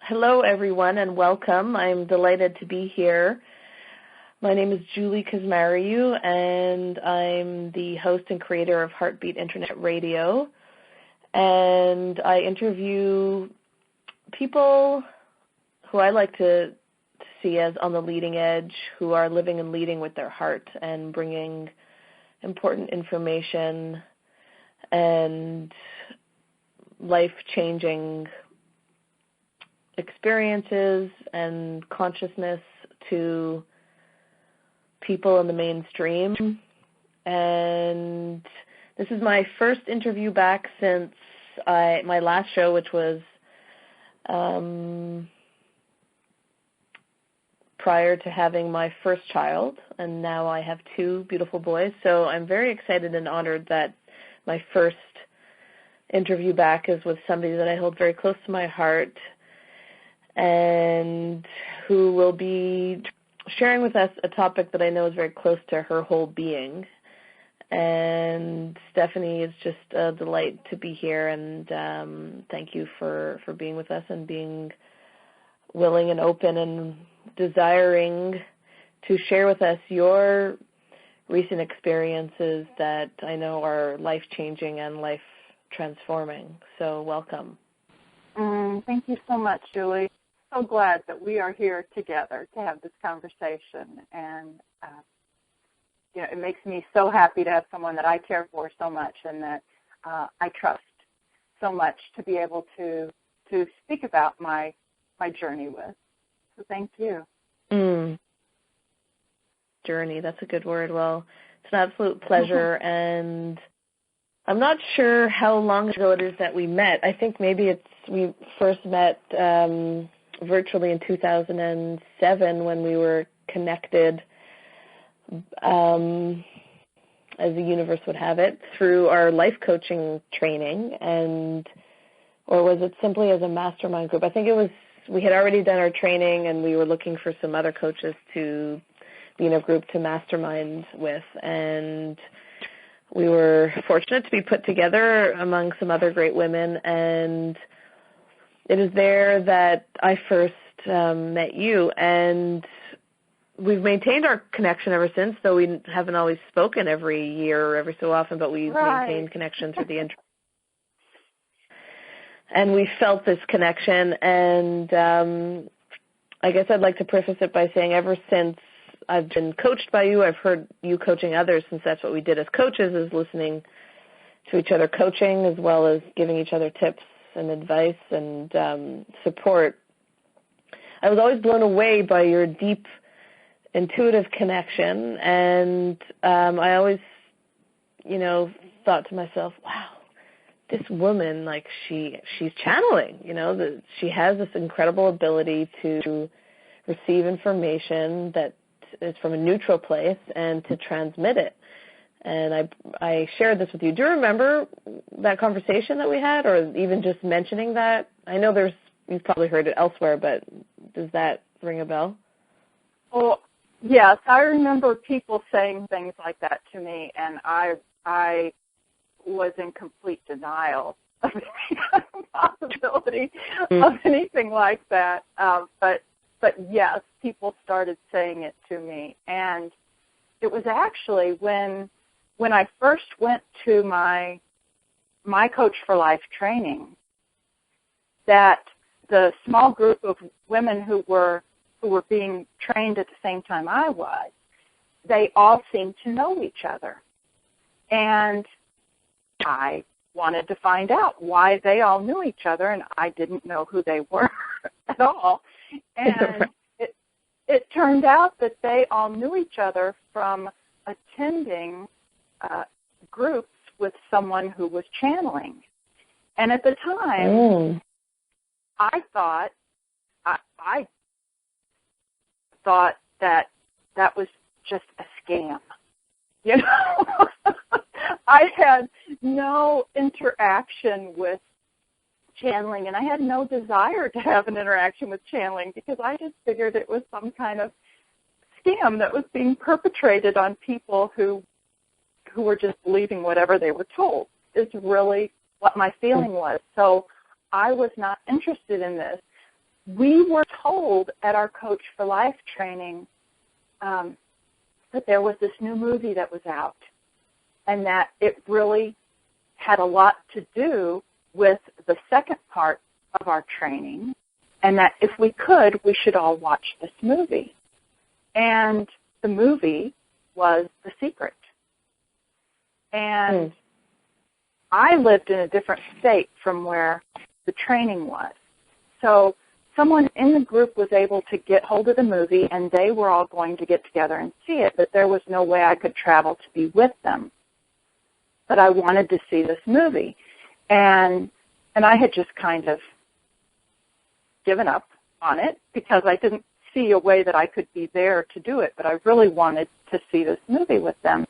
Hello, everyone, and welcome. I'm delighted to be here. My name is Julie Kazmariu, and I'm the host and creator of Heartbeat Internet Radio. And I interview people who I like to see as on the leading edge, who are living and leading with their heart and bringing important information and life-changing experiences and consciousness to people in the mainstream. And this is my first interview back since my last show, which was prior to having my first child, and now I have two beautiful boys. So I'm very excited and honored that my first interview back is with somebody that I hold very close to my heart and who will be sharing with us a topic that I know is very close to her whole being. And Stephanie, it's just a delight to be here, and thank you for being with us and being willing and open and desiring to share with us your recent experiences that I know are life-changing and life-transforming. So welcome. Thank you so much, Julie. So glad that we are here together to have this conversation, and it makes me so happy to have someone that I care for so much and that I trust so much to be able to speak about my journey with. So thank you. Journey, that's a good word. Well, it's an absolute pleasure, and I'm not sure how long ago it is that we met. I think maybe we first met virtually in 2007 when we were connected, as the universe would have it, through our life coaching training, or was it simply as a mastermind group? I think it was, we had already done our training and we were looking for some other coaches to be in a group to mastermind with, and we were fortunate to be put together among some other great women, and it is there that I first met you, and we've maintained our connection ever since, though we haven't always spoken every year or every so often, but we've maintained connection through the internet. And we felt this connection, and I guess I'd like to preface it by saying ever since I've been coached by you, I've heard you coaching others, since that's what we did as coaches, is listening to each other coaching as well as giving each other tips and advice and support. I was always blown away by your deep intuitive connection, and I always, thought to myself, wow, this woman, like she's channeling, she has this incredible ability to receive information that is from a neutral place and to transmit it. And I shared this with you. Do you remember that conversation that we had, or even just mentioning that? I know you've probably heard it elsewhere, but does that ring a bell? Oh, yes, I remember people saying things like that to me, and I was in complete denial of any possibility of anything like that. But yes, people started saying it to me, and it was actually when I first went to my Coach for Life training, that the small group of women who were being trained at the same time I was, they all seemed to know each other. And I wanted to find out why they all knew each other, and I didn't know who they were at all. And it turned out that they all knew each other from attending groups with someone who was channeling. And at the time, I thought that was just a scam. I had no interaction with channeling, and I had no desire to have an interaction with channeling because I just figured it was some kind of scam that was being perpetrated on people who were just believing whatever they were told, is really what my feeling was. So I was not interested in this. we were told at our Coach for Life training that there was this new movie that was out, and that it really had a lot to do with the second part of our training, and that if we could, we should all watch this movie. And the movie was The Secret. And I lived in a different state from where the training was. So someone in the group was able to get hold of the movie, and they were all going to get together and see it, but there was no way I could travel to be with them. But I wanted to see this movie. And I had just kind of given up on it because I didn't see a way that I could be there to do it, but I really wanted to see this movie with them.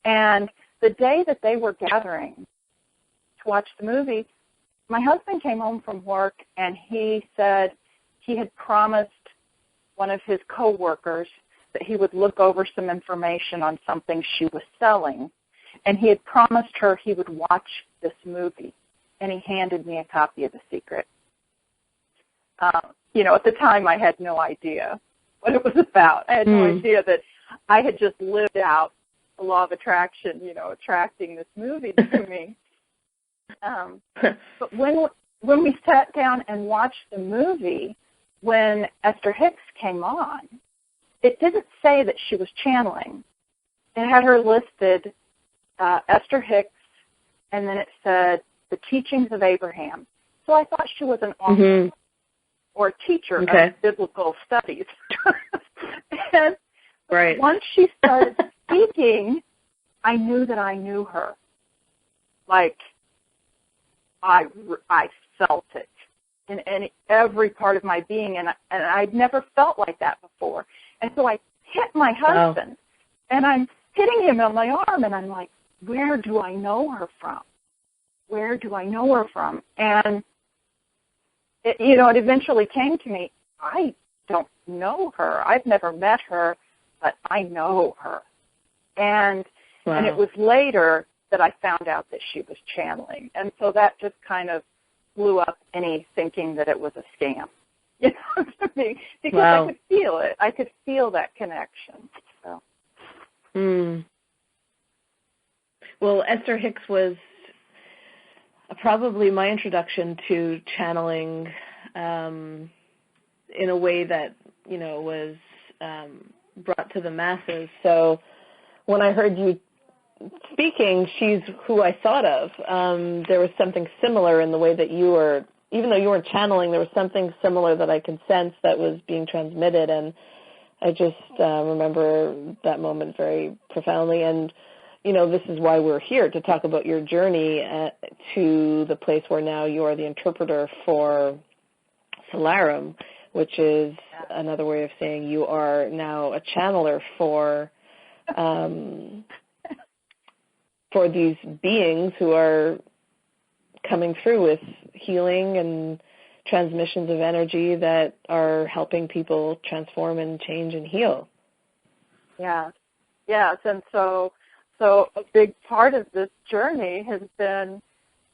And the day that they were gathering to watch the movie, my husband came home from work, and he said he had promised one of his coworkers that he would look over some information on something she was selling, and he had promised her he would watch this movie, and he handed me a copy of The Secret. At the time I had no idea what it was about. I had no idea that I had just lived out the law of attraction, attracting this movie to me. But when we sat down and watched the movie, when Esther Hicks came on, it didn't say that she was channeling. It had her listed, Esther Hicks, and then it said the teachings of Abraham. So I thought she was an author or a teacher of biblical studies. And once she started speaking, I knew that I knew her. Like, I felt it in every part of my being, and I'd never felt like that before. And so I hit my husband, and I'm hitting him on my arm, and I'm like, where do I know her from? Where do I know her from? And, it eventually came to me, I don't know her. I've never met her, but I know her. And it was later that I found out that she was channeling. And so that just kind of blew up any thinking that it was a scam, to me, because I could feel it. I could feel that connection. So. Well, Esther Hicks was probably my introduction to channeling in a way that, was brought to the masses. So when I heard you speaking, she's who I thought of. There was something similar in the way that you were, even though you weren't channeling, there was something similar that I could sense that was being transmitted, and I just remember that moment very profoundly. And, this is why we're here, to talk about your journey to the place where now you are the interpreter for Solarum, which is another way of saying you are now a channeler for these beings who are coming through with healing and transmissions of energy that are helping people transform and change and heal. Yes. And so a big part of this journey has been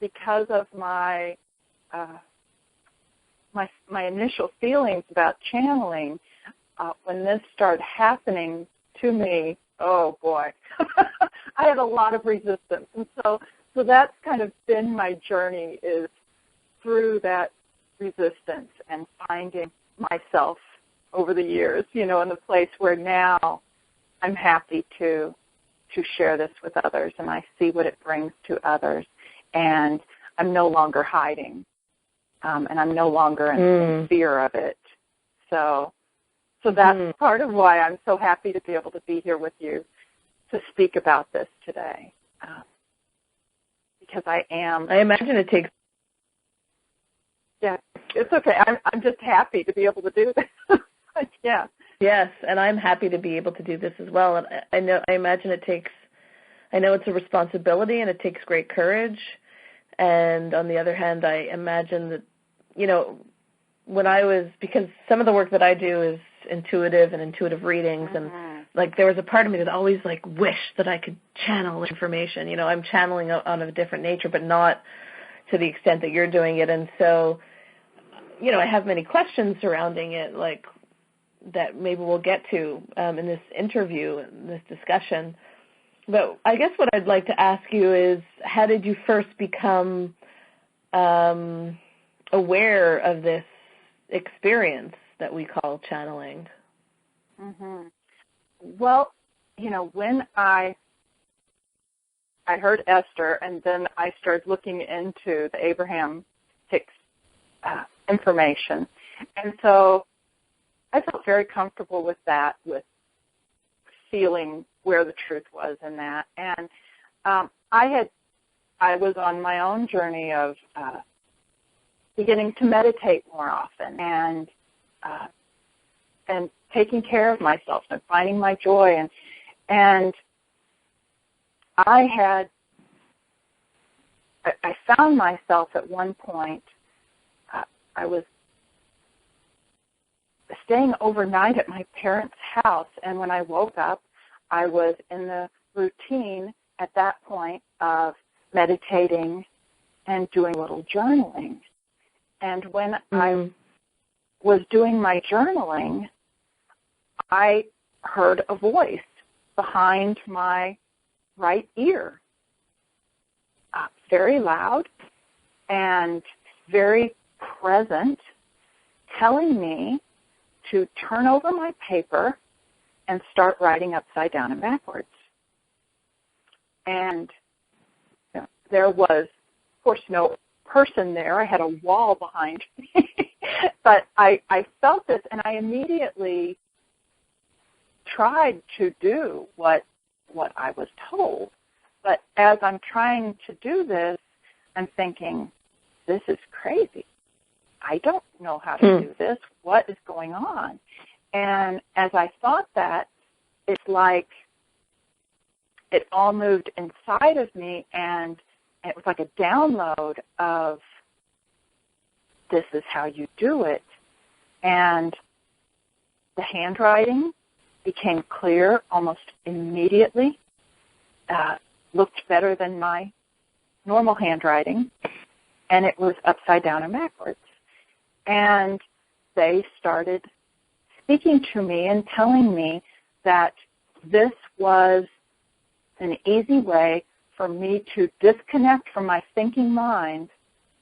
because of my initial feelings about channeling. When this started happening to me, oh boy, I had a lot of resistance. And so that's kind of been my journey, is through that resistance and finding myself over the years, in the place where now I'm happy to share this with others, and I see what it brings to others, and I'm no longer hiding, and I'm no longer in fear of it. So that's part of why I'm so happy to be able to be here with you to speak about this today, because I imagine it takes. Yeah, it's okay. I'm just happy to be able to do this. Yeah. Yes, and I'm happy to be able to do this as well. And I imagine I know it's a responsibility, and it takes great courage. And on the other hand, I imagine that, because some of the work that I do is intuitive readings, and there was a part of me that always wished that I could channel information. I'm channeling on a different nature, but not to the extent that you're doing it. And so I have many questions surrounding it, like that maybe we'll get to in this interview, in this discussion. But I guess what I'd like to ask you is, how did you first become aware of this experience that we call channeling? Mm-hmm. Well, when I heard Esther, and then I started looking into the Abraham Hicks information. And so I felt very comfortable with that, with feeling where the truth was in that. And I was on my own journey of beginning to meditate more often and taking care of myself and finding my joy. And I found myself at one point, I was staying overnight at my parents' house, and when I woke up, I was in the routine at that point of meditating and doing a little journaling. And when I was doing my journaling, I heard a voice behind my right ear, very loud and very present, telling me to turn over my paper and start writing upside down and backwards. And there was, of course, no person there. I had a wall behind me. But I felt this, and I immediately tried to do what I was told. But as I'm trying to do this, I'm thinking, this is crazy. I don't know how to do this. What is going on? And as I thought that, it's like it all moved inside of me, and it was like a download of, this is how you do it. And the handwriting became clear almost immediately, looked better than my normal handwriting, and it was upside down and backwards. And they started speaking to me and telling me that this was an easy way for me to disconnect from my thinking mind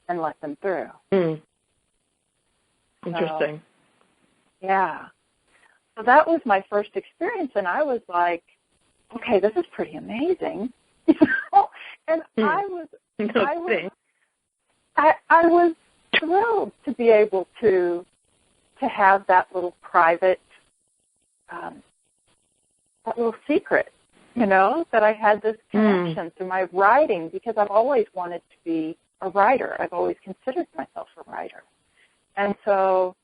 and let them through. Interesting. So, yeah. So that was my first experience, and I was like, okay, this is pretty amazing. And I was thrilled to be able to have that little private, that little secret, that I had this connection through my writing, because I've always wanted to be a writer. I've always considered myself a writer. And so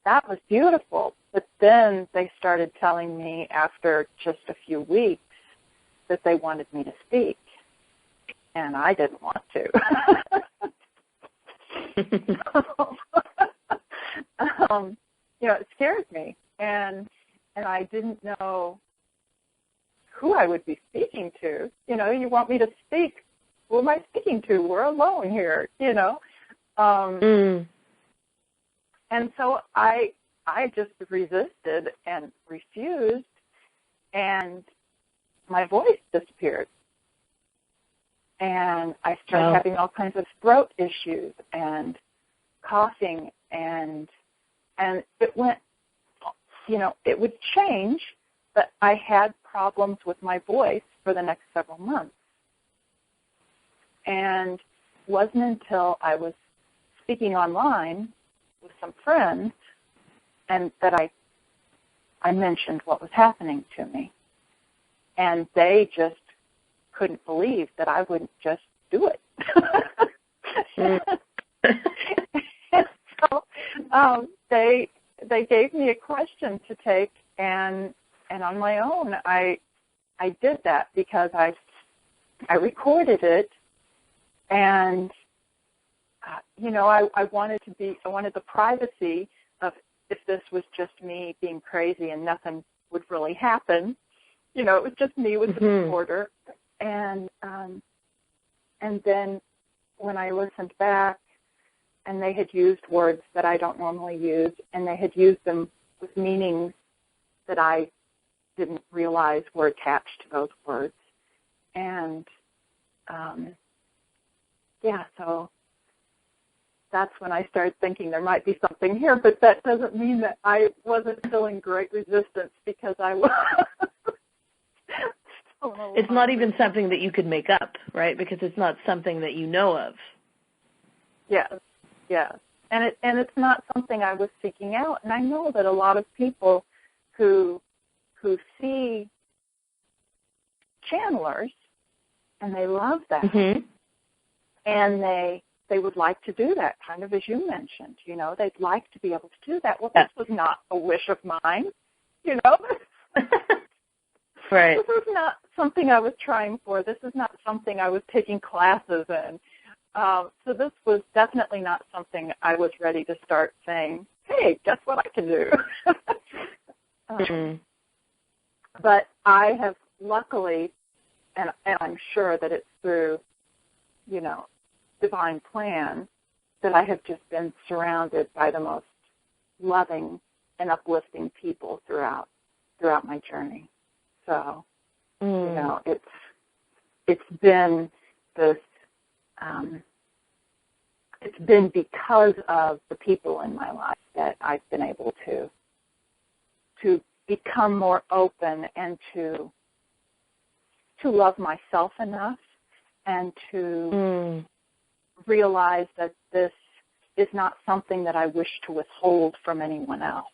that was beautiful. But then they started telling me after just a few weeks that they wanted me to speak. And I didn't want to. It scared me. And I didn't know who I would be speaking to. You want me to speak. Who am I speaking to? We're alone here, And so I just resisted and refused, and my voice disappeared. And I started having all kinds of throat issues and coughing, and it went, it would change, but I had problems with my voice for the next several months. And it wasn't until I was speaking online with some friends and that I mentioned what was happening to me. And they just couldn't believe that I wouldn't just do it. So they gave me a question to take, and on my own I did that, because I recorded it, and I wanted the privacy of, if this was just me being crazy and nothing would really happen. It was just me with the recorder. And then when I listened back and they had used words that I don't normally use, and they had used them with meanings that I didn't realize were attached to those words. And, so that's when I started thinking there might be something here, but that doesn't mean that I wasn't feeling great resistance, because I was. It's not even something that you could make up, right? Because it's not something that you know of. Yes. And it's not something I was seeking out. And I know that a lot of people who see channelers, and they love that, mm-hmm. and they would like to do that, kind of as you mentioned. They'd like to be able to do that. Well, this was not a wish of mine, Right. This is not something I was trying for. This is not something I was taking classes in. So this was definitely not something I was ready to start saying, hey, guess what I can do? mm-hmm. But I have luckily, and I'm sure that it's through, divine plan, that I have just been surrounded by the most loving and uplifting people throughout my journey. So, it's been this, it's been because of the people in my life that I've been able to become more open and to love myself enough and to realize that this is not something that I wish to withhold from anyone else.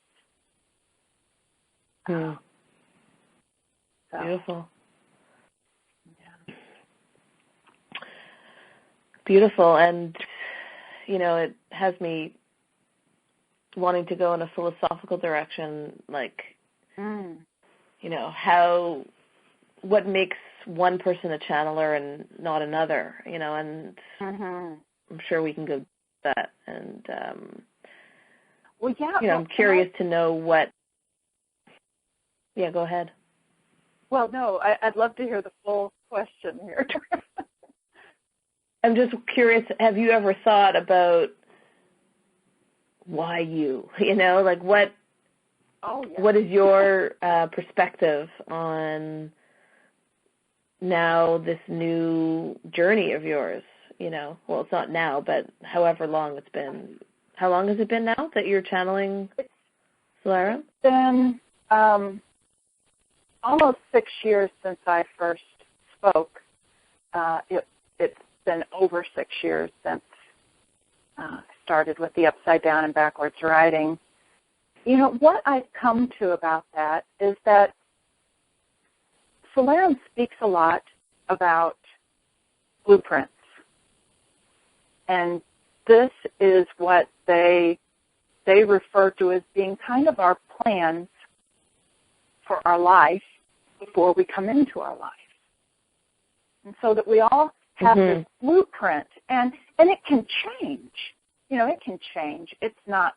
So. Beautiful. Yeah. Beautiful. And, it has me wanting to go in a philosophical direction, like, what makes one person a channeler and not another, and I'm sure we can go to that. And, I'm curious to know what, go ahead. Well, no, I'd love to hear the full question here. I'm just curious, have you ever thought about why you, like what is your perspective on now this new journey of yours? Well, it's not now, but however long it's been. How long has it been now that you're channeling Solarum? It's been almost 6 years since I first spoke. It's been over 6 years since I started with the upside down and backwards writing. What I've come to about that is that Solarum speaks a lot about blueprints. And this is what they refer to as being kind of our plans for our life before we come into our life. And so that we all have this blueprint, and it can change. It can change. It's not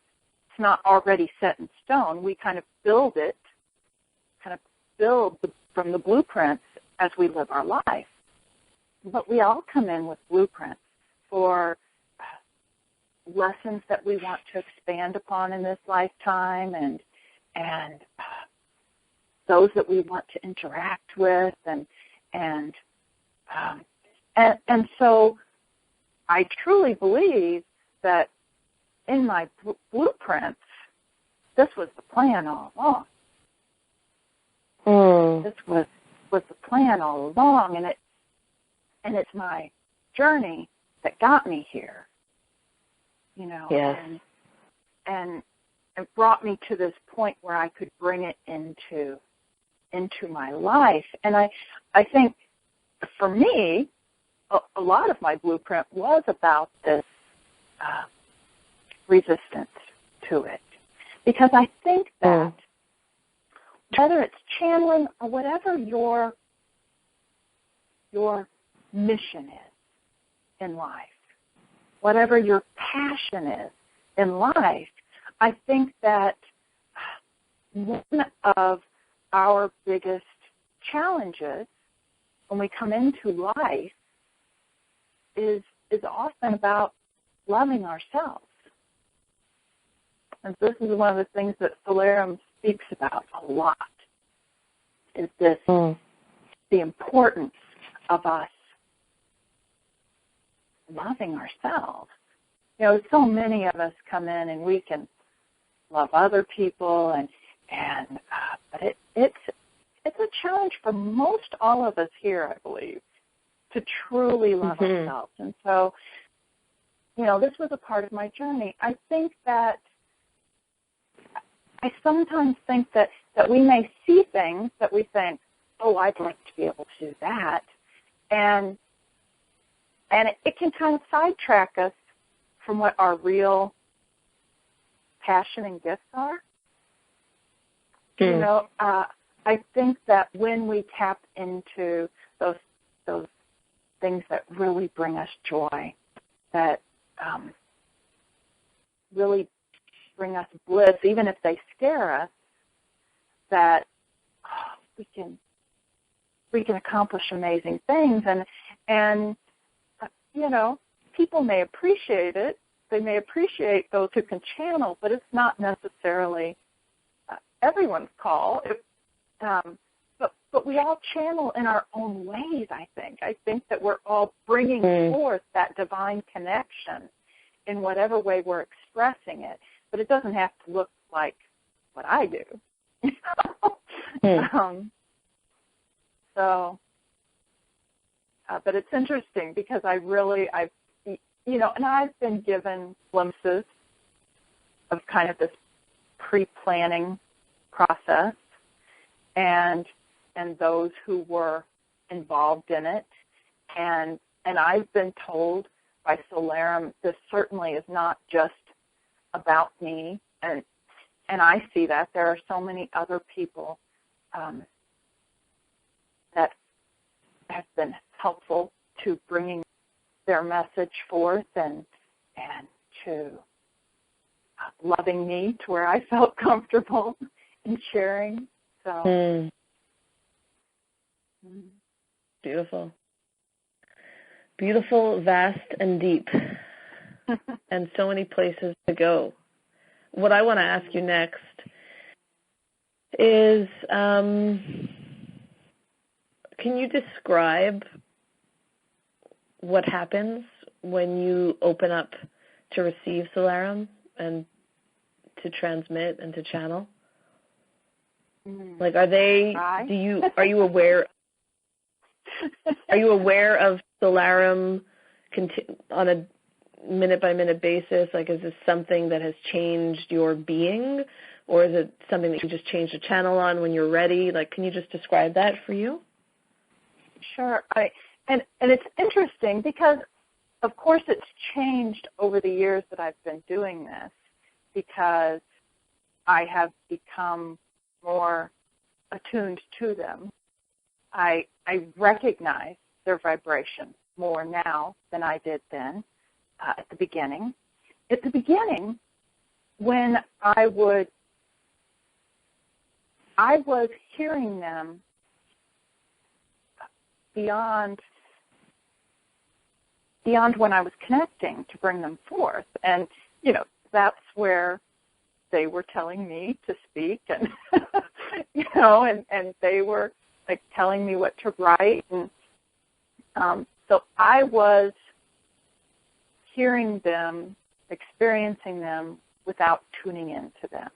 already set in stone. We kind of build from the blueprints as we live our life. But we all come in with blueprints for lessons that we want to expand upon in this lifetime, and those that we want to interact with, and so I truly believe that in my blueprints, this was the plan all along. This was the plan all along, and it's my journey that got me here. Yes. And it brought me to this point where I could bring it into my life. And I think for me, a lot of my blueprint was about this resistance to it. Because I think that whether it's channeling or whatever your mission is in life, whatever your passion is in life, I think that one of our biggest challenges when we come into life is often about loving ourselves. And this is one of the things that Solarum speaks about a lot, is this, the importance of us loving ourselves. You know, so many of us come in and we can love other people, but it's a challenge for most all of us here, I believe, to truly love ourselves. And so, you know, this was a part of my journey. I sometimes think that we may see things that we think, oh, I'd like to be able to do that, and it can kind of sidetrack us from what our real passion and gifts are. You know, I think that when we tap into those things that really bring us joy, that really bring us bliss, even if they scare us, that we can accomplish amazing things, and you know, people may appreciate it. They may appreciate those who can channel, but it's not necessarily everyone's call. But we all channel in our own ways, I think. I think that we're all bringing forth that divine connection in whatever way we're expressing it. But it doesn't have to look like what I do. But it's interesting because I've been given glimpses of kind of this pre-planning process, and those who were involved in it, and I've been told by Solarum, this certainly is not just about me, and I see that there are so many other people that have been helpful to bringing their message forth and to loving me to where I felt comfortable in sharing. So beautiful, beautiful, vast, and deep, and so many places to go. What I want to ask you next is, can you describe what happens when you open up to receive Solarum and to transmit and to channel? Like, are you aware of Solarum on a minute-by-minute basis? Like, is this something that has changed your being, or is it something that you just change the channel on when you're ready? Like, can you just describe that for you? Sure. And it's interesting because, of course, it's changed over the years that I've been doing this, because I have become more attuned to them. I recognize their vibration more now than I did then at the beginning. At the beginning, when I was hearing them beyond when I was connecting to bring them forth. And, you know, that's where they were telling me to speak, and, you know, and they were, like, telling me what to write. And so I was hearing them, experiencing them without tuning into them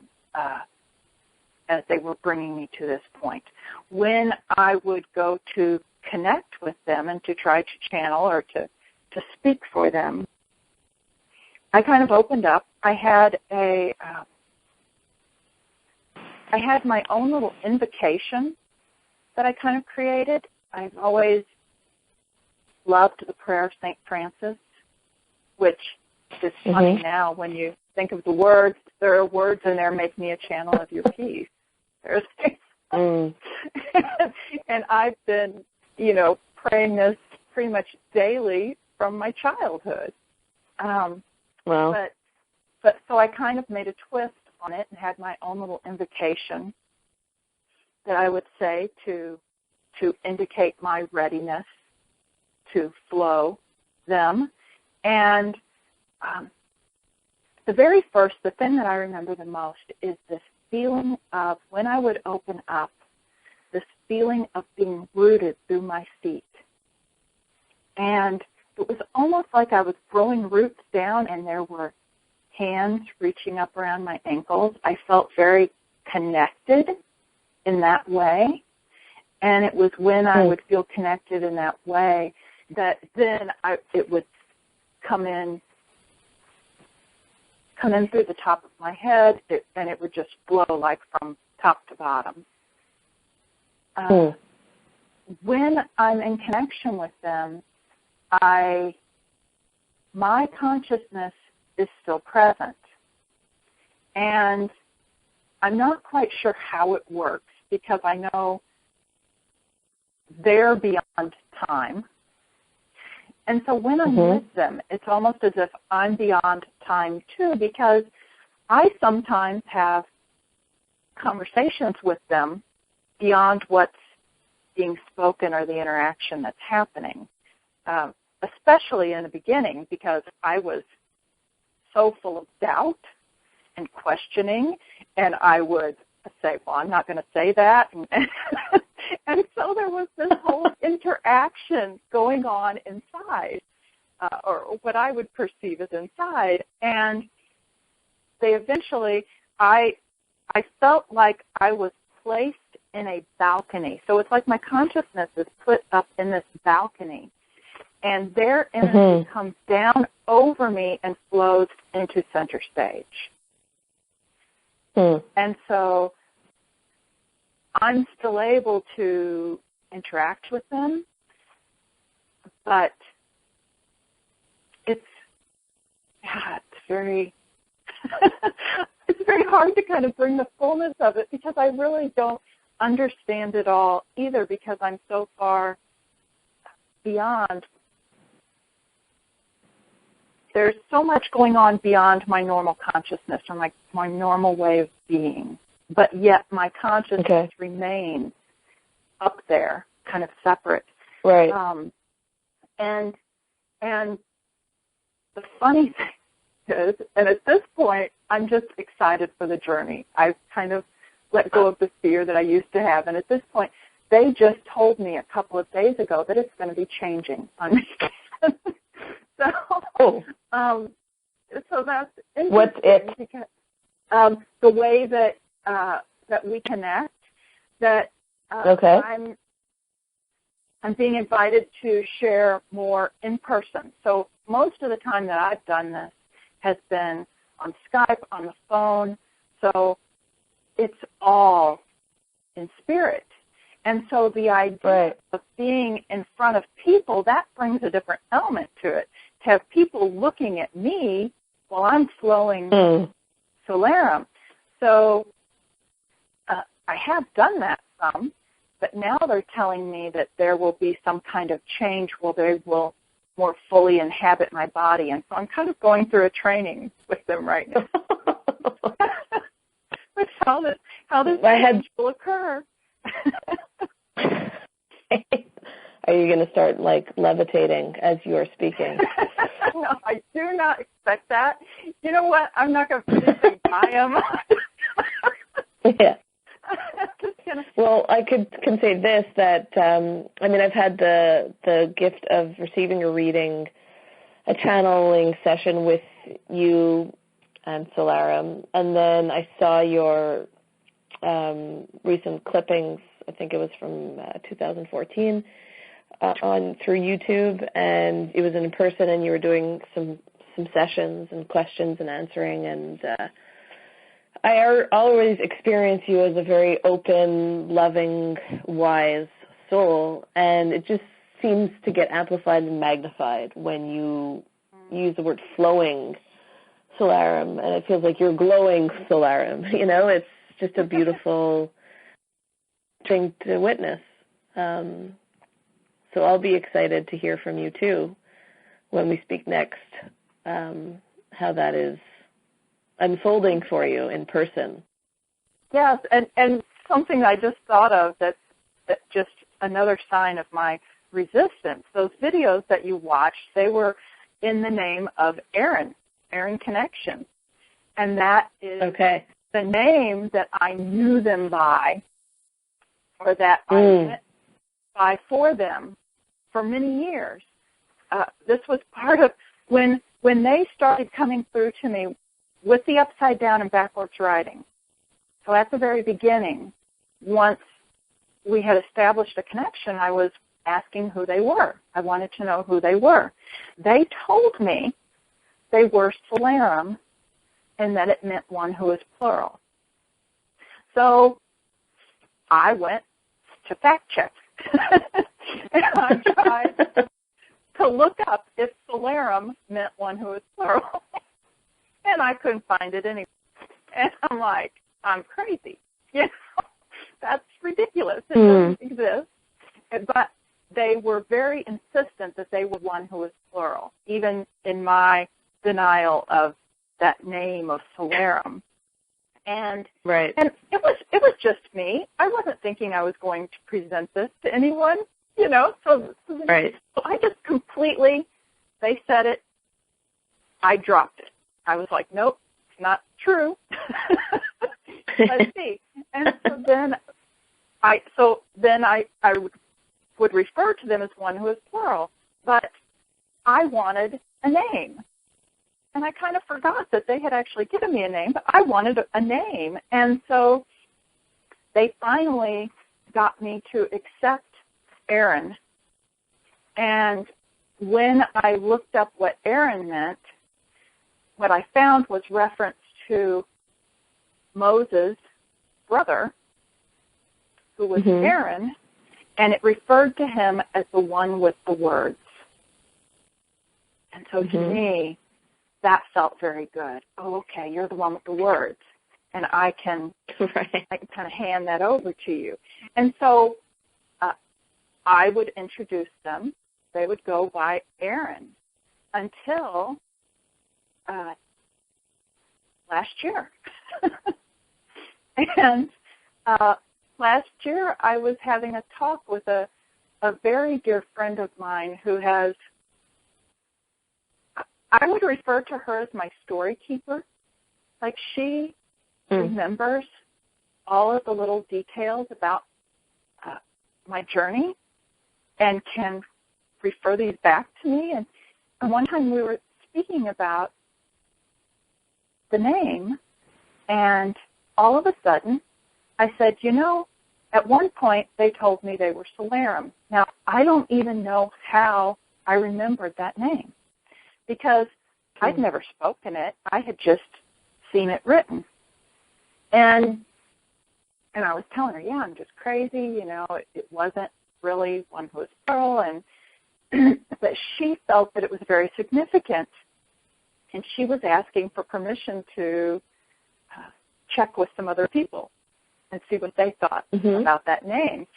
as they were bringing me to this point. When I would go to connect with them and to try to channel or to speak for them, I kind of opened up. I had my own little invocation that I kind of created. I've always loved the prayer of St. Francis, which is funny now when you think of the words. There are words in there, make me a channel of your peace. There's and I've been, you know, praying this pretty much daily from my childhood. But so I kind of made a twist on it and had my own little invocation that I would say to indicate my readiness to flow them. And the thing that I remember the most is this feeling of, when I would open up, this feeling of being rooted through my feet. And it was almost like I was growing roots down and there were hands reaching up around my ankles. I felt very connected in that way. And it was when I would feel connected in that way that then it would come in through the top of my head, and it would just flow like from top to bottom. When I'm in connection with them, my consciousness is still present. And I'm not quite sure how it works, because I know they're beyond time. And so when I'm with them, it's almost as if I'm beyond time too, because I sometimes have conversations with them beyond what's being spoken or the interaction that's happening, especially in the beginning, because I was so full of doubt and questioning, and I would say, well, I'm not going to say that. And so there was this whole interaction going on inside, or what I would perceive as inside. And they eventually, I felt like I was placed in a balcony. So it's like my consciousness is put up in this balcony, and their energy comes down over me and flows into center stage. And so I'm still able to interact with them, but it's very it's very hard to kind of bring the fullness of it, because I really don't understand it all either, because I'm so far beyond. There's so much going on beyond my normal consciousness or my normal way of being, but yet my consciousness remains up there, kind of separate. Right. And the funny thing is, and at this point, I'm just excited for the journey. I've kind of let go of the fear that I used to have, and at this point, they just told me a couple of days ago that it's going to be changing on me. So that's interesting. What's it? Because, the way that we connect, that I'm being invited to share more in person. So most of the time that I've done this has been on Skype, on the phone. So it's all in spirit. And so the idea of being in front of people, that brings a different element to it. To have people looking at me while I'm flowing Solarum. So I have done that some, but now they're telling me that there will be some kind of change where they will more fully inhabit my body. And so I'm kind of going through a training with them right now. With how this change will occur. Are you going to start levitating as you are speaking? No, I do not expect that. You know what? I'm not going to put anything I am. Yeah. Well, I can say this, that I've had the gift of receiving a reading, a channeling session with you and Solarum, and then I saw your recent clippings. I think it was from 2014 through YouTube, and it was in person, and you were doing some sessions and questions and answering, and I always experience you as a very open, loving, wise soul, and it just seems to get amplified and magnified when you use the word flowing Solarum, and it feels like you're glowing Solarum. You know, it's just a beautiful thing to witness. So I'll be excited to hear from you too when we speak next, how that is unfolding for you in person. Yes, and something I just thought of that's just another sign of my resistance. Those videos that you watched, they were in the name of Aaron, Aaron Connection. And that is Okay. the name that I knew them by, or that I went by for them for many years. This was part of when they started coming through to me with the upside down and backwards writing. So at the very beginning, once we had established a connection, I was asking who they were. I wanted to know who they were. They told me they were Solarum and that it meant one who is plural. So I went to fact check. And I tried to look up if Solarum meant one who is plural. And I couldn't find it anywhere. And I'm like, I'm crazy. You know, that's ridiculous. It doesn't exist. But they were very insistent that they were one who was plural, even in my denial of that name of Solarum. And Right. And it was just me. I wasn't thinking I was going to present this to anyone, you know. So Right. I just completely, they said it, I dropped it. I was like, nope, it's not true. Let's see. And so then I would refer to them as one who is plural, but I wanted a name. And I kind of forgot that they had actually given me a name, but I wanted a name. And so they finally got me to accept Aaron. And when I looked up what Aaron meant, what I found was reference to Moses' brother, who was Aaron, and it referred to him as the one with the words. And so to me, that felt very good. Oh, okay, you're the one with the words, and I can kind of hand that over to you. And so I would introduce them. They would go by Aaron until last year. And last year I was having a talk with a very dear friend of mine who has, I would refer to her as my story keeper. Like she remembers all of the little details about my journey and can refer these back to me. And one time we were speaking about the name, and all of a sudden I said, you know, at one point they told me they were Solarum. Now, I don't even know how I remembered that name, because I'd never spoken it. I had just seen it written. And I was telling her, yeah, I'm just crazy, you know, it wasn't really one who was plural, and but she felt that it was very significant, and she was asking for permission to check with some other people and see what they thought about that name.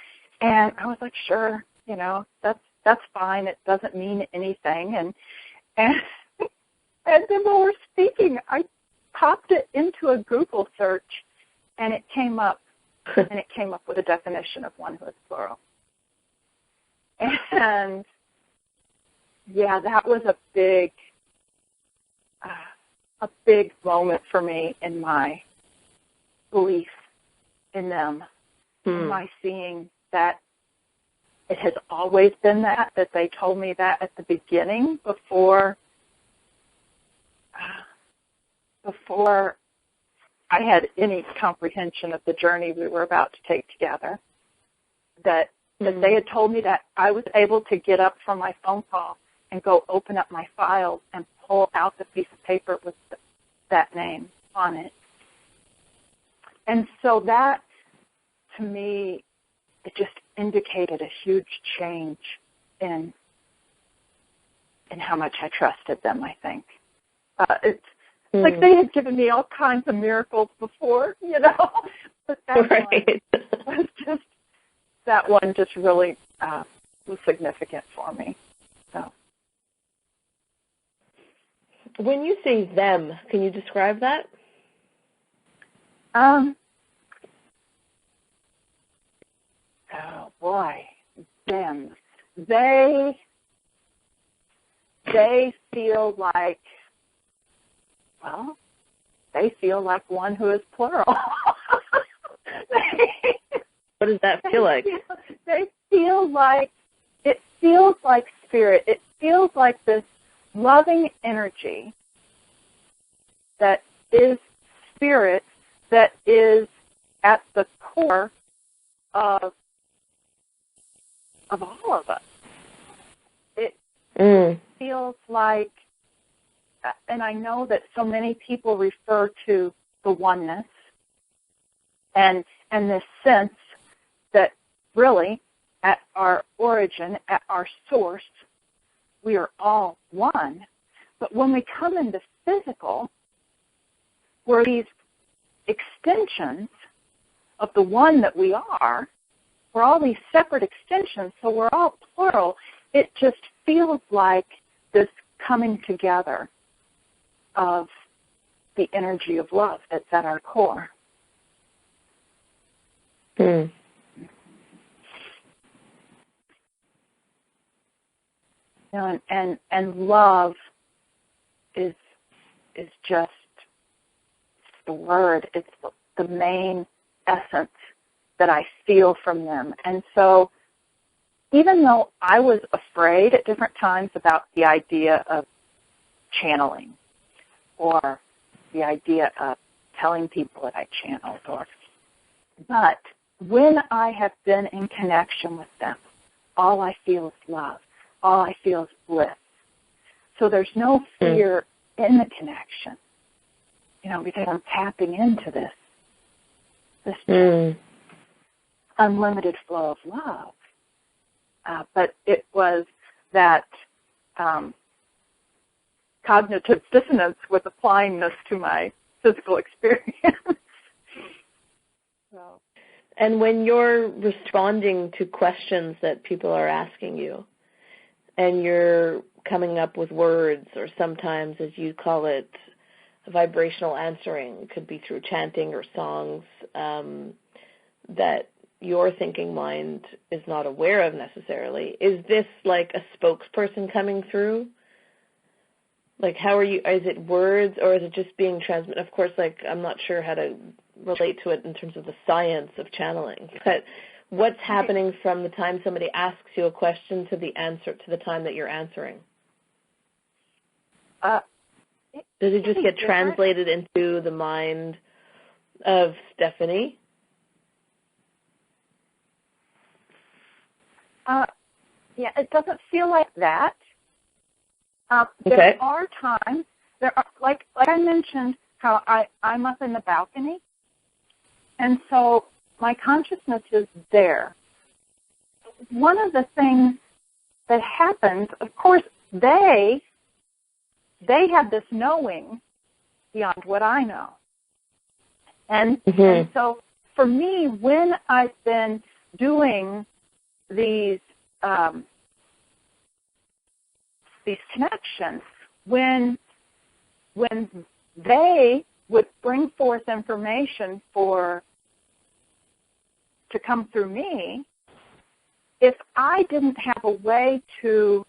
And I was like, sure, you know, that's fine. It doesn't mean anything. And then while we're speaking, I popped it into a Google search, and it came up, with a definition of one who is plural. And yeah, that was a big moment for me in my belief in them, in my seeing that it has always been that they told me that at the beginning before I had any comprehension of the journey we were about to take together, that they had told me that I was able to get up from my phone call and go open up my files and pull out the piece of paper with that name on it. And so that, to me, it just indicated a huge change in how much I trusted them, I think. It's like they had given me all kinds of miracles before, you know, but that one just really was significant for me. So, when you say them, can you describe that? Oh boy, them. They feel like well, they feel like one who is plural. What does that feel like? They feel like, it feels like spirit. It feels like this loving energy that is spirit, that is at the core of all of us. It feels like, and I know that so many people refer to the oneness and this sense that really at our origin, at our source, we are all one. But when we come into physical, we're these extensions of the one that we are. We're all these separate extensions, so we're all plural. It just feels like this coming together of the energy of love that's at our core. Mm. You know, and love is just the word. It's the main essence that I feel from them. And so even though I was afraid at different times about the idea of channeling or the idea of telling people that I channeled, but when I have been in connection with them, all I feel is love. All I feel is bliss. So there's no fear in the connection, you know, because I'm tapping into this unlimited flow of love. But it was that cognitive dissonance with applying this to my physical experience. So. And when you're responding to questions that people are asking you, and you're coming up with words, or sometimes, as you call it, vibrational answering, it could be through chanting or songs, that your thinking mind is not aware of necessarily. Is this like a spokesperson coming through? Like, how are you, is it words, or is it just being transmitted? Of course, like, I'm not sure how to relate to it in terms of the science of channeling, but what's happening from the time somebody asks you a question to the answer, to the time that you're answering? Does it just get translated into the mind of Stephanie? Yeah, it doesn't feel like that. Okay. There are times, like I mentioned, how I'm up in the balcony, and so my consciousness is there. One of the things that happens, of course, they have this knowing beyond what I know. And so for me, when I've been doing these connections, when they would bring forth information to come through me, if I didn't have a way to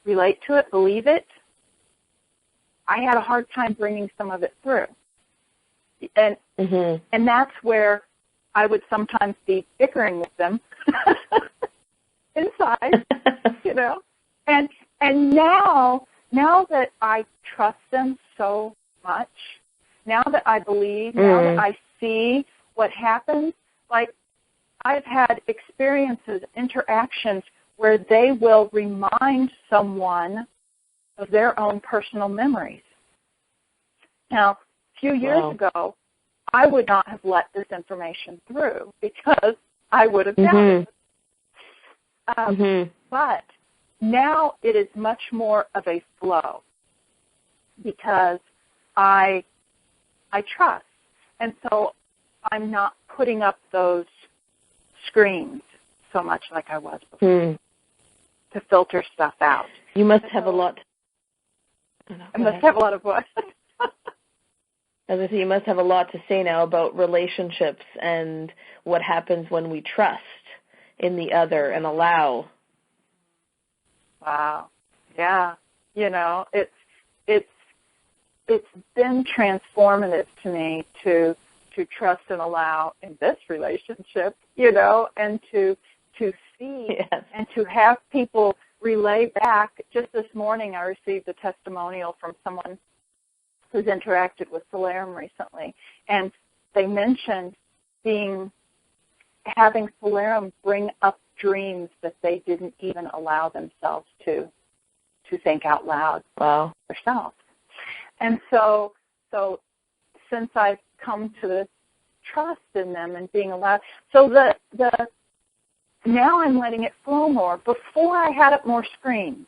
relate to it, believe it, I had a hard time bringing some of it through. And that's where I would sometimes be bickering with them inside, you know. And now that I trust them so much, now that I believe, now that I see what happens, like I've had experiences, interactions where they will remind someone of their own personal memories. Now, a few years ago, I would not have let this information through because I would have doubted it. But now it is much more of a flow because I trust. And so I'm not putting up those screens so much like I was before to filter stuff out. You must have a lot. I must have a lot of what? As I say, you must have a lot to say now about relationships and what happens when we trust in the other and allow. Wow. Yeah. You know, it's it's been transformative to me to trust and allow in this relationship, and to see Yes. and to have people relay back. Just this morning I received a testimonial from someone who's interacted with Solarum recently, and they mentioned having Solarum bring up dreams that they didn't even allow themselves to think out loud. Wow. Themselves. And so since I've come to this trust in them and being allowed, so now I'm letting it flow more. Before I had it more screens,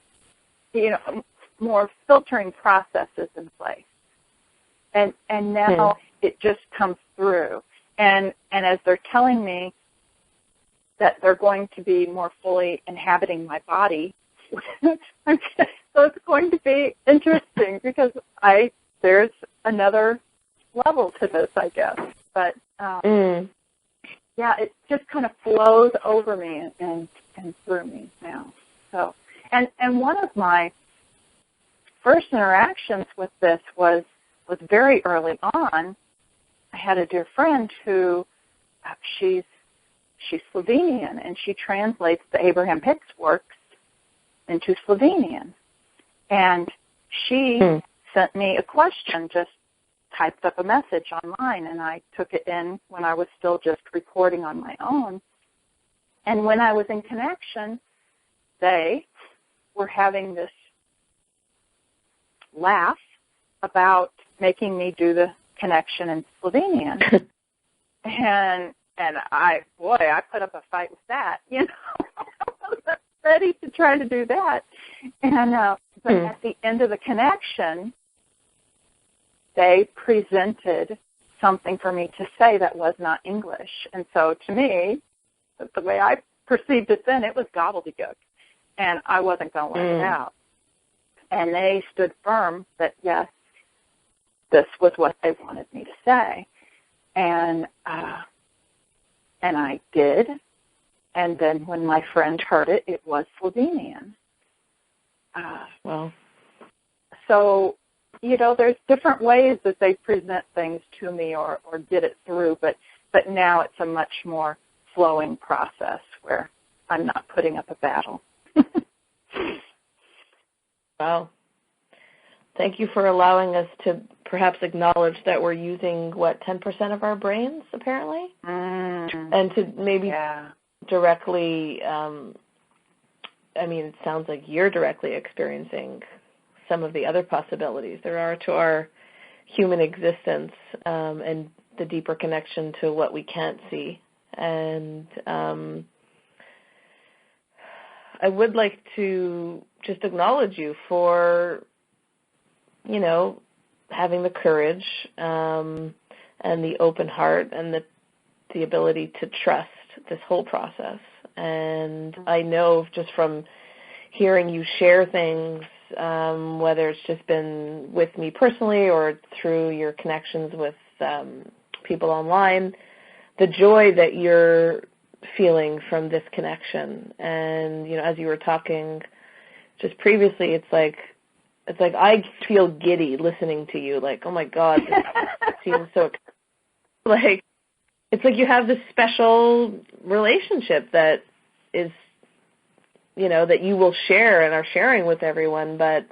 more filtering processes in place. And now it just comes through. And as they're telling me that they're going to be more fully inhabiting my body, so it's going to be interesting because there's another level to this, I guess. But it just kind of flows over me and through me now. So, and one of my first interactions with this was very early on. I had a dear friend who she's Slovenian, and she translates the Abraham Hicks works into Slovenian. And she sent me a question, just typed up a message online, and I took it in when I was still just recording on my own. And when I was in connection, they were having this laugh about making me do the connection in Slovenian. and I put up a fight with that, I wasn't ready to try to do that. And but at the end of the connection, they presented something for me to say that was not English. And so to me, the way I perceived it then, it was gobbledygook. And I wasn't going to let it out. And they stood firm that, yes, this was what they wanted me to say. And I did. And then when my friend heard it, it was Slovenian. Well. So, there's different ways that they present things to me or get it through, but now it's a much more flowing process where I'm not putting up a battle. Wow. Thank you for allowing us to perhaps acknowledge that we're using, 10% of our brains, apparently? And to maybe directly, it sounds like you're directly experiencing some of the other possibilities there are to our human existence, and the deeper connection to what we can't see. And I would like to just acknowledge you for, having the courage and the open heart and the ability to trust this whole process. And I know just from hearing you share things, whether it's just been with me personally or through your connections with people online, the joy that you're feeling from this connection. And, as you were talking just previously, it's like I feel giddy listening to you, like, oh my God, this seems so, like, it's like you have this special relationship that is, that you will share and are sharing with everyone, but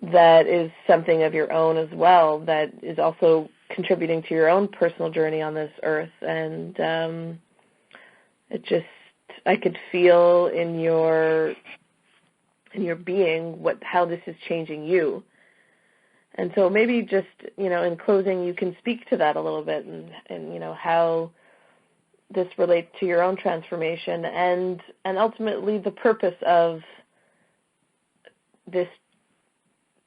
that is something of your own as well, that is also contributing to your own personal journey on this earth. And I could feel in your being how this is changing you. And so maybe just, in closing, you can speak to that a little bit and how this relates to your own transformation and ultimately the purpose of this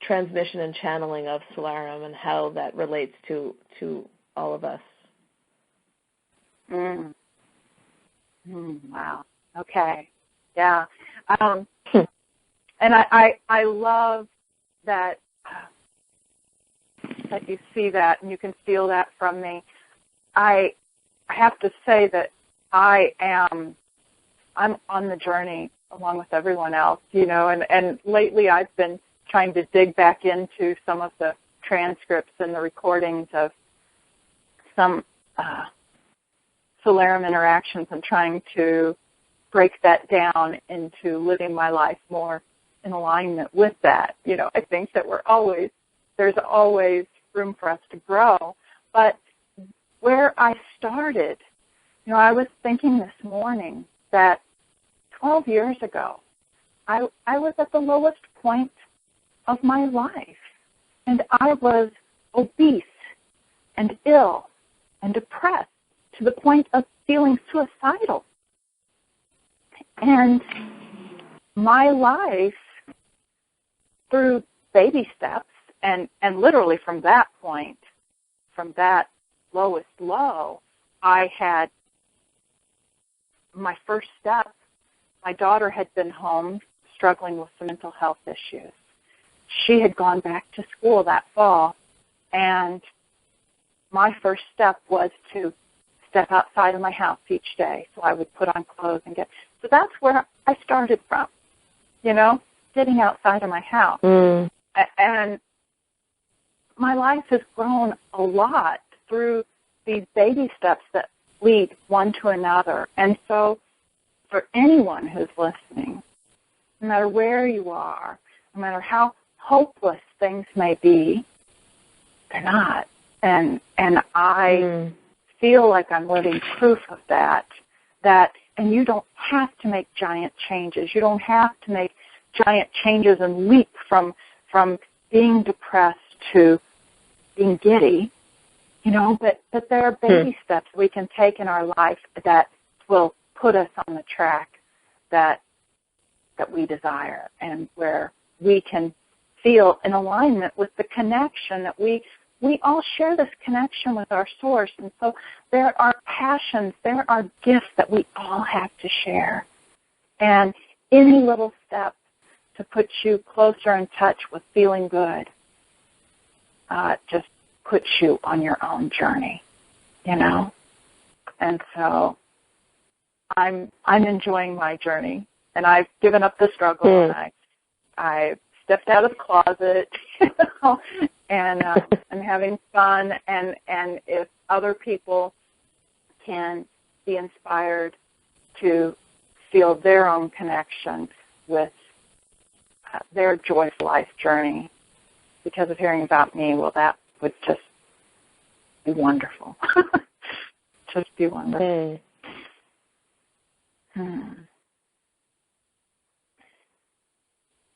transmission and channeling of Solarum and how that relates to all of us. Wow. Okay. Yeah. And I love that you see that and you can feel that from me. I have to say that I'm on the journey along with everyone else, and lately I've been trying to dig back into some of the transcripts and the recordings of some Solarum interactions and trying to break that down into living my life more in alignment with that. You know, I think that there's always room for us to grow. But where I started, you know, I was thinking this morning that 12 years ago, I was at the lowest point of my life. And I was obese and ill and depressed to the point of feeling suicidal. And my life, through baby steps, and literally from that point, from that lowest low, I had my first step. My daughter had been home struggling with some mental health issues. She had gone back to school that fall, and my first step was to step outside of my house each day. So I would put on clothes and so that's where I started from, you know, getting outside of my house. And my life has grown a lot through these baby steps that lead one to another. And so for anyone who's listening, no matter where you are, no matter how hopeless things may be, they're not. And I feel like I'm living proof of that, and you don't have to make giant changes. You don't have to make giant changes and leap from being depressed to being giddy, you know, but there are baby steps we can take in our life that will put us on the track that we desire, and where we can feel in alignment with the connection that we all share this connection with our source. And so there are passions, there are gifts that we all have to share. And any little step to put you closer in touch with feeling good just puts you on your own journey, you know. And so I'm enjoying my journey, and I've given up the struggle, and I stepped out of the closet, you know, and I'm having fun. And if other people can be inspired to feel their own connection with their joyful life journey because of hearing about me, well, that would just be wonderful. Just be wonderful.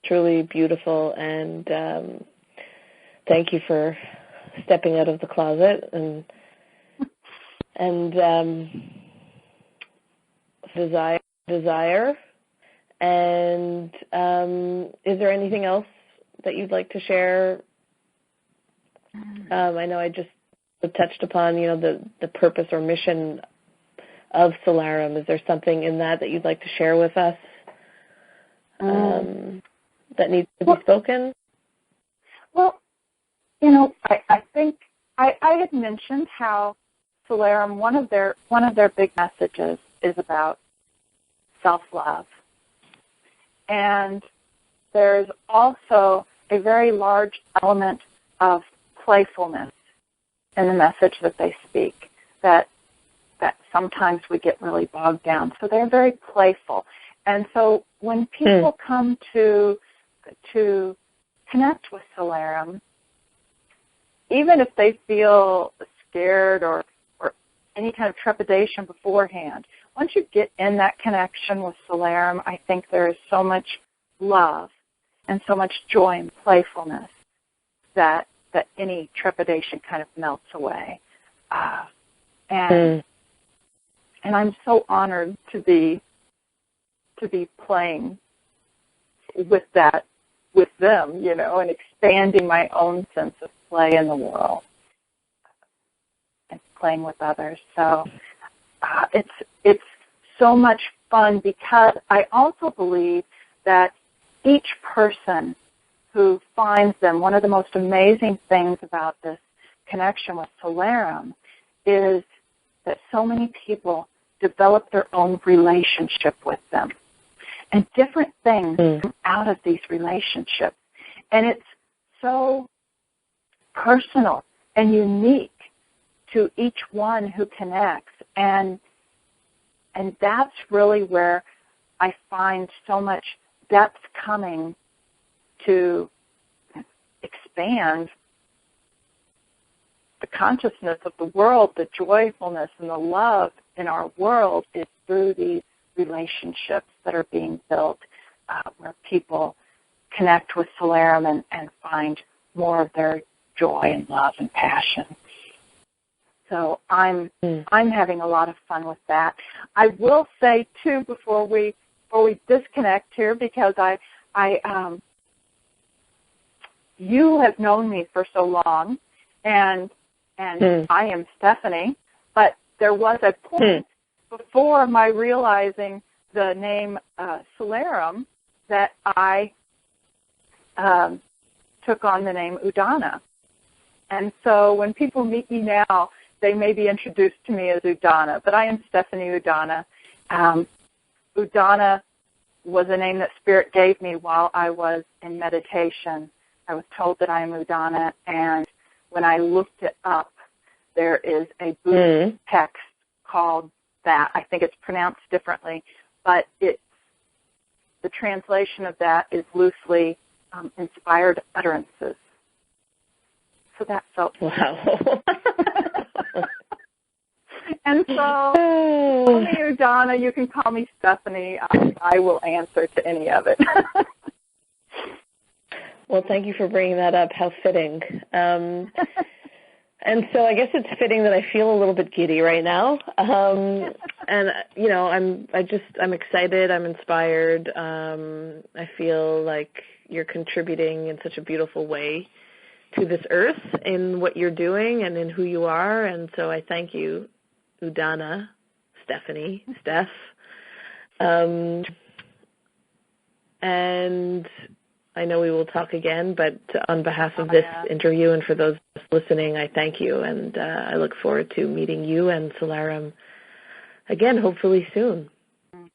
Truly beautiful, and thank you for stepping out of the closet and desire. And is there anything else that you'd like to share? I know I just touched upon, you know, the purpose or mission of Solarum. Is there something in that you'd like to share with us that needs to be spoken? Well, you know, I think I had mentioned how Solarum, one of their big messages is about self-love. And there's also a very large element of playfulness in the message that they speak that sometimes we get really bogged down. So they're very playful. And so when people come to connect with Solarum, even if they feel scared or any kind of trepidation beforehand, once you get in that connection with Solarum, I think there is so much love and so much joy and playfulness that any trepidation kind of melts away. And I'm so honored to be playing with that with them, you know, and expanding my own sense of play in the world and playing with others. So it's so much fun, because I also believe that each person who finds them, one of the most amazing things about this connection with Solarum is that so many people develop their own relationship with them. And different things come out of these relationships. And it's so personal and unique to each one who connects. And that's really where I find so much depth coming to expand the consciousness of the world. The joyfulness and the love in our world is through these relationships that are being built, where people connect with Solarum and find more of their joy and love and passion. So I'm having a lot of fun with that. I will say too, before we disconnect here, because you have known me for so long, and I am Stephanie, but there was a point before my realizing the name Solarum that I took on the name Udana. And so when people meet me now, they may be introduced to me as Udana, but I am Stephanie Udana. Udana was a name that Spirit gave me while I was in meditation. I was told that I am Udana, and when I looked it up, there is a Buddhist text called that. I think it's pronounced differently, but the translation of that is loosely inspired utterances. So that felt wow. And so, call me Udana. You can call me Stephanie. I will answer to any of it. Well, thank you for bringing that up. How fitting. And so I guess it's fitting that I feel a little bit giddy right now. And, you know, I'm excited. I'm inspired. I feel like you're contributing in such a beautiful way to this earth in what you're doing and in who you are. And so I thank you, Udana, Stephanie, Steph. And I know we will talk again, but on behalf of this interview and for those listening, I thank you. And I look forward to meeting you and Solarum again, hopefully soon.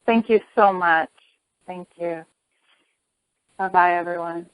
Thank you so much. Thank you. Bye-bye, everyone.